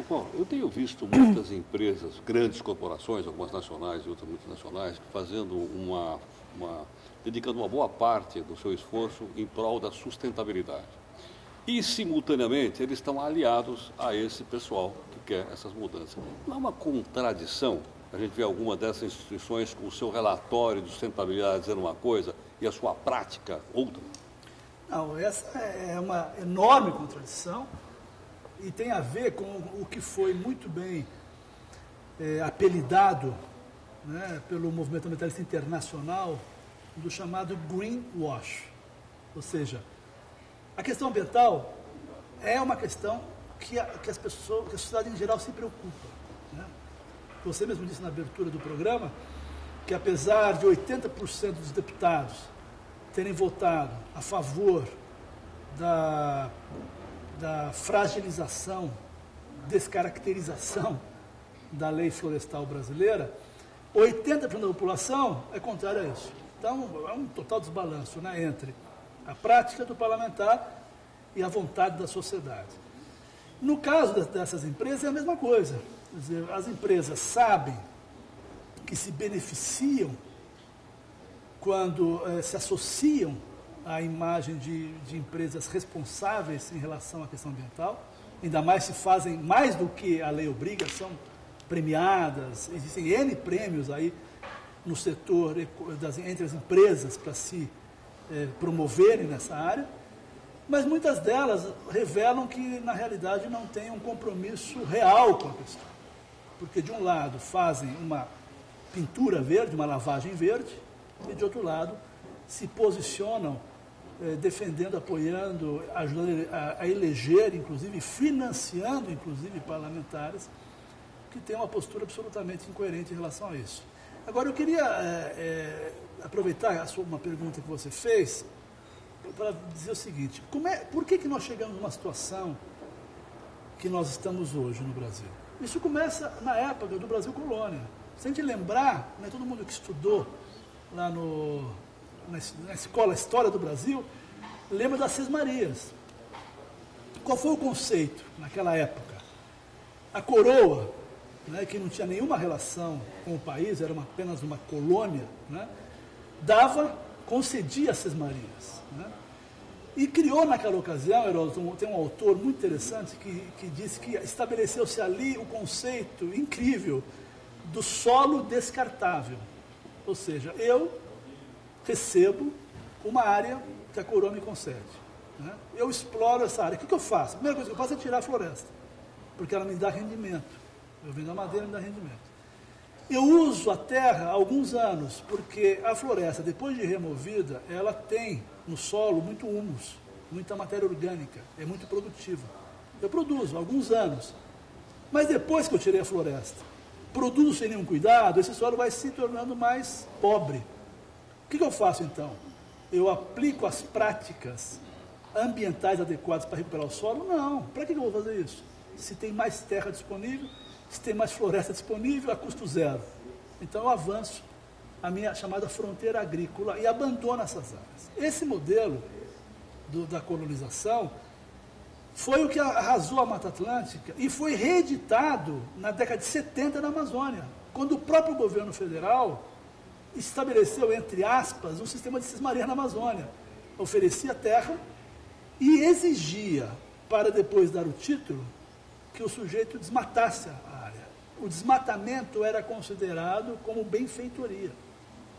Bom, eu tenho visto muitas empresas, grandes corporações, algumas nacionais e outras multinacionais, fazendo dedicando uma boa parte do seu esforço em prol da sustentabilidade. E, simultaneamente, eles estão aliados a esse pessoal que quer essas mudanças. Não é uma contradição a gente ver alguma dessas instituições com o seu relatório de sustentabilidade dizendo uma coisa e a sua prática outra? Não, essa é uma enorme contradição e tem a ver com o que foi muito bem apelidado, né, pelo movimento ambientalista internacional do chamado greenwash. Ou seja, a questão ambiental é uma questão que as pessoas, que a sociedade em geral se preocupa, né? Você mesmo disse na abertura do programa que apesar de 80% dos deputados terem votado a favor da fragilização, descaracterização da lei florestal brasileira, 80% da população é contrária a isso. Então, é um total desbalanço, né, entre a prática do parlamentar e a vontade da sociedade. No caso dessas empresas é a mesma coisa. Quer dizer, as empresas sabem que se beneficiam quando se associam à imagem de empresas responsáveis em relação à questão ambiental, ainda mais se fazem mais do que a lei obriga, são premiadas, existem N prêmios aí no setor, entre as empresas para se promoverem nessa área, mas muitas delas revelam que na realidade não têm um compromisso real com a questão, porque de um lado fazem uma pintura verde, uma lavagem verde, e de outro lado se posicionam defendendo, apoiando, ajudando a eleger, inclusive financiando, inclusive parlamentares que têm uma postura absolutamente incoerente em relação a isso. Agora eu queria aproveitar uma pergunta que você fez para dizer o seguinte: por que nós chegamos numa situação que nós estamos hoje no Brasil? Isso começa na época do Brasil colônia. Se a gente lembrar, né, todo mundo que estudou lá na escola História do Brasil, lembra das Sesmarias. Qual foi o conceito naquela época? A coroa, né, que não tinha nenhuma relação com o país, era apenas uma colônia, né, concedia as Sesmarias, né, e criou naquela ocasião, tem um autor muito interessante que disse que estabeleceu-se ali o conceito incrível do solo descartável. Ou seja, eu recebo uma área que a coroa me concede, né? Eu exploro essa área. O que eu faço? A primeira coisa que eu faço é tirar a floresta, porque ela me dá rendimento. Eu vendo a madeira e me dá rendimento. Eu uso a terra há alguns anos, porque a floresta, depois de removida, ela tem no solo muito humus, muita matéria orgânica, é muito produtiva. Eu produzo há alguns anos, mas depois que eu tirei a floresta, produzo sem nenhum cuidado, esse solo vai se tornando mais pobre. O que eu faço então? Eu aplico as práticas ambientais adequadas para recuperar o solo? Não. Para que eu vou fazer isso? Se tem mais terra disponível, se tem mais floresta disponível, a custo zero. Então eu avanço a minha chamada fronteira agrícola e abandono essas áreas. Esse modelo da colonização foi o que arrasou a Mata Atlântica e foi reeditado na década de 70 na Amazônia, quando o próprio governo federal estabeleceu, entre aspas, um sistema de cismaria na Amazônia. Oferecia terra e exigia, para depois dar o título, que o sujeito desmatasse a área. O desmatamento era considerado como benfeitoria.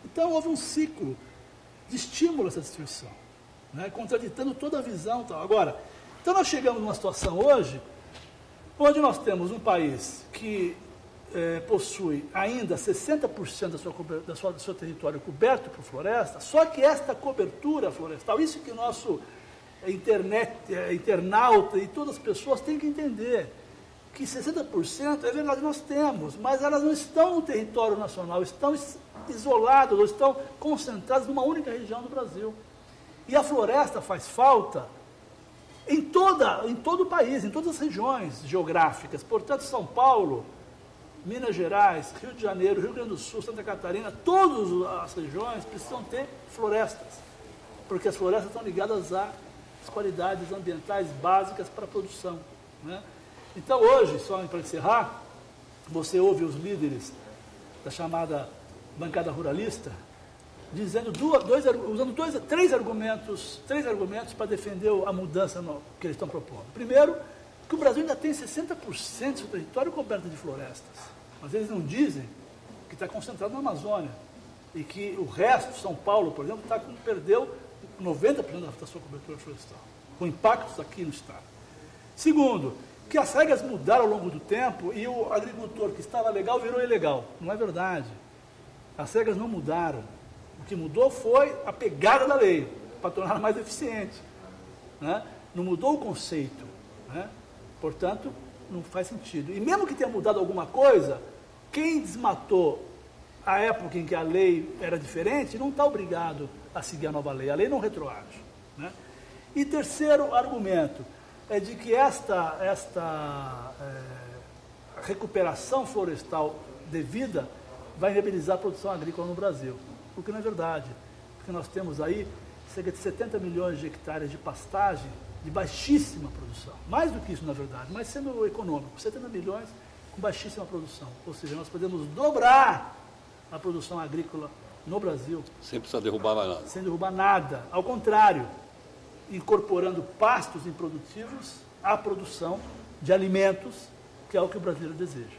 Então houve um ciclo de estímulo a essa destruição, né, contraditando toda a visão. Tal. Agora, então nós chegamos numa situação hoje, onde nós temos um país que possui ainda 60% do seu território coberto por floresta, só que esta cobertura florestal, isso que o nosso internauta e todas as pessoas têm que entender, que 60% é verdade, nós temos, mas elas não estão no território nacional, estão isoladas, ou estão concentradas numa única região do Brasil. E a floresta faz falta em todo o país, em todas as regiões geográficas. Portanto, São Paulo, Minas Gerais, Rio de Janeiro, Rio Grande do Sul, Santa Catarina, todas as regiões precisam ter florestas, porque as florestas estão ligadas às qualidades ambientais básicas para a produção, né? Então hoje, só para encerrar, você ouve os líderes da chamada bancada ruralista dizendo usando três argumentos para defender a mudança que eles estão propondo. Primeiro, que o Brasil ainda tem 60% do seu território coberto de florestas, mas eles não dizem que está concentrado na Amazônia e que o resto, São Paulo, por exemplo, perdeu 90% da sua cobertura florestal, com impactos aqui no estado. Segundo, que as regras mudaram ao longo do tempo e o agricultor que estava legal virou ilegal. Não é verdade. As regras não mudaram. O que mudou foi a pegada da lei, para torná-la mais eficiente. Né? Não mudou o conceito. Né? Portanto, não faz sentido. E mesmo que tenha mudado alguma coisa, quem desmatou a época em que a lei era diferente não está obrigado a seguir a nova lei. A lei não retroage. Né? E terceiro argumento é de que esta recuperação florestal devida vai viabilizar a produção agrícola no Brasil. O que não é verdade, porque nós temos aí cerca de 70 milhões de hectares de pastagem de baixíssima produção. Mais do que isso, na verdade, mas sendo econômico, 70 milhões com baixíssima produção. Ou seja, nós podemos dobrar a produção agrícola no Brasil. Sem precisar derrubar mais nada. Sem derrubar nada. Ao contrário, incorporando pastos improdutivos à produção de alimentos, que é o que o brasileiro deseja.